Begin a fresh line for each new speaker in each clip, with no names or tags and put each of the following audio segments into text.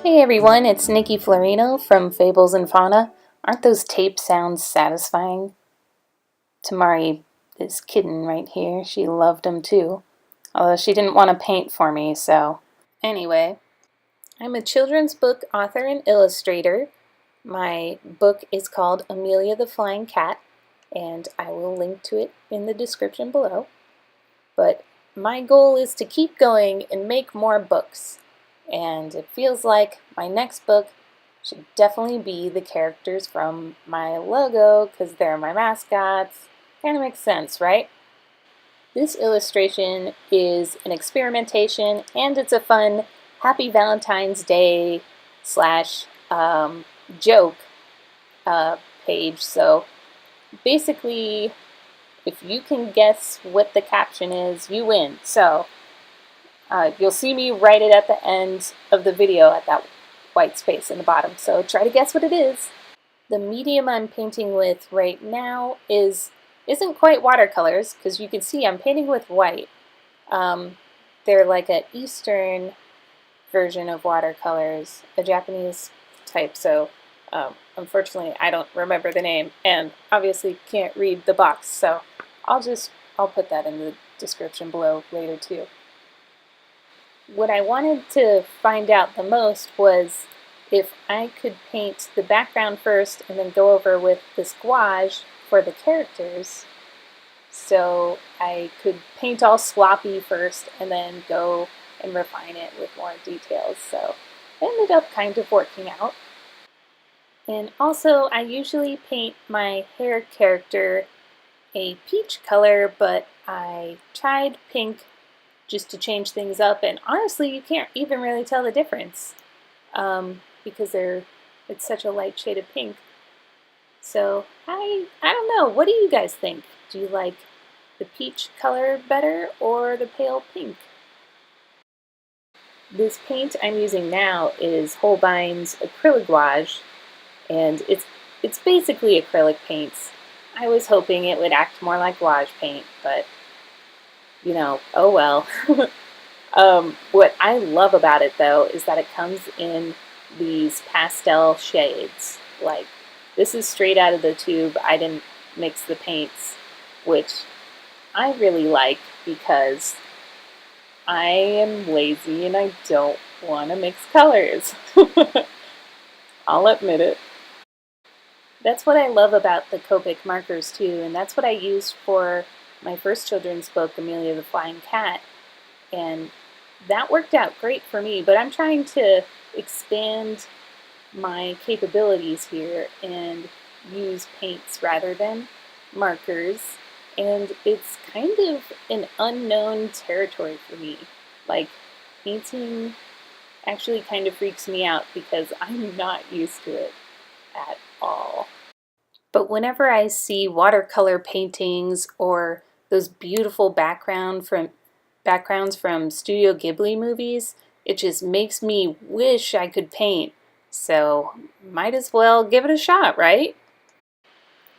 Hey everyone, it's Nikki Florino from Fables and Fauna. Aren't those tape sounds satisfying? Tamari is kidding right here. She loved them too. Although she didn't want to paint for me, so. Anyway, I'm a children's book author and illustrator. My book is called Amelia the Flying Cat, and I will link to it in the description below. But my goal is to keep going and make more books. And it feels like my next book should definitely be the characters from my logo because they're my mascots. Kind of makes sense, right? This illustration is an experimentation and it's a fun Happy Valentine's Day slash joke page. So basically, if you can guess what the caption is, you win. So you'll see me write it at the end of the video at that white space in the bottom. So try to guess what it is. The medium I'm painting with right now isn't quite watercolors because you can see I'm painting with white. They're like an Eastern version of watercolors, a Japanese type. So unfortunately, I don't remember the name and obviously can't read the box. So I'll put that in the description below later too. What I wanted to find out the most was if I could paint the background first and then go over with this gouache for the characters. So I could paint all sloppy first and then go and refine it with more details. So it ended up kind of working out. And also I usually paint my hare character a peach color, but I tried pink just to change things up, and honestly you can't even really tell the difference because it's such a light shade of pink. So I don't know, what do you guys think? Do you like the peach color better or the pale pink? This paint I'm using now is Holbein's Acryla Gouache, and it's basically acrylic paints. I was hoping it would act more like gouache paint, but you know, oh well. What I love about it though is that it comes in these pastel shades. Like, this is straight out of the tube. I didn't mix the paints, which I really like because I am lazy and I don't want to mix colors. I'll admit it. That's what I love about the Copic markers too, and that's what I used for my first children's book, Amelia the Flying Cat, and that worked out great for me, but I'm trying to expand my capabilities here and use paints rather than markers, and it's kind of an unknown territory for me. Like, painting actually kind of freaks me out because I'm not used to it at all. But whenever I see watercolor paintings or those beautiful backgrounds from Studio Ghibli movies, it just makes me wish I could paint. So might as well give it a shot, right?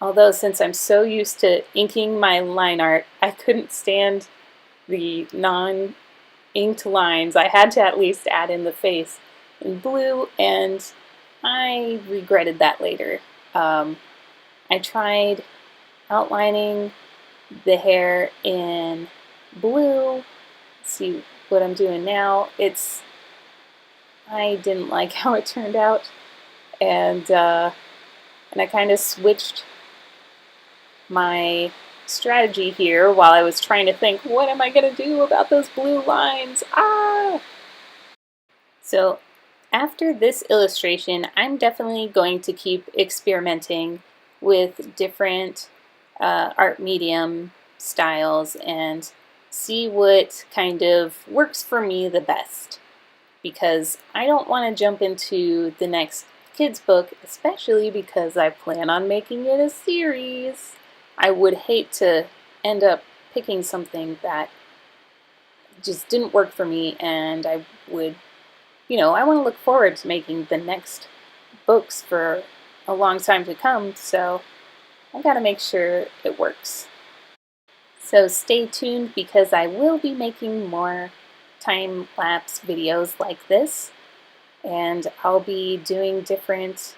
Although since I'm so used to inking my line art, I couldn't stand the non-inked lines. I had to at least add in the face in blue, and I regretted that later. I tried outlining the hair in blue. Let's see what I'm doing now. I didn't like how it turned out, and I kind of switched my strategy here while I was trying to think, what am I going to do about those blue lines? So after this illustration, I'm definitely going to keep experimenting with different art medium styles and see what kind of works for me the best, because I don't want to jump into the next kids book, especially because I plan on making it a series. I would hate to end up picking something that just didn't work for me, and I would, I want to look forward to making the next books for a long time to come, so I gotta make sure it works. So stay tuned because I will be making more time-lapse videos like this. and I'll be doing different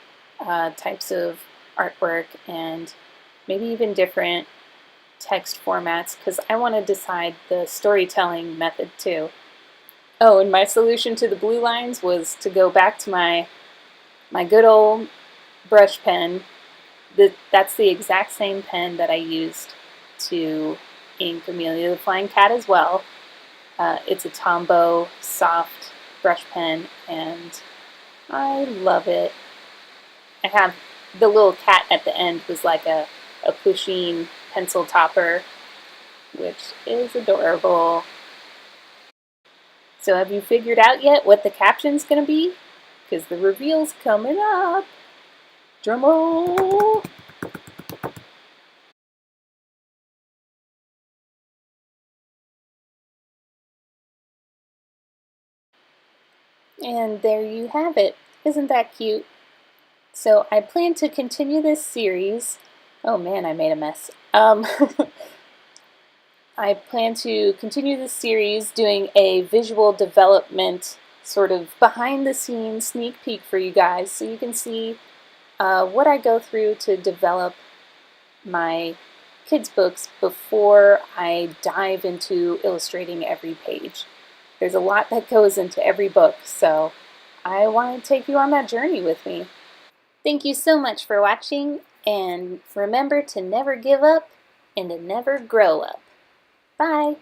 types of artwork and maybe even different text formats because I want to decide the storytelling method too. Oh, and my solution to the blue lines was to go back to my good old brush pen. That's the exact same pen that I used to ink Amelia the Flying Cat as well. It's a Tombow soft brush pen, and I love it. I have the little cat at the end was like a pushing pencil topper, which is adorable. So have you figured out yet what the caption's going to be? Because the reveal's coming up. Drumroll! And there you have it. Isn't that cute? So I plan to continue this series. Oh man, I made a mess. I plan to continue this series doing a visual development sort of behind the scenes sneak peek for you guys so you can see what I go through to develop my kids' books before I dive into illustrating every page. There's a lot that goes into every book, so I want to take you on that journey with me. Thank you so much for watching, and remember to never give up and to never grow up. Bye!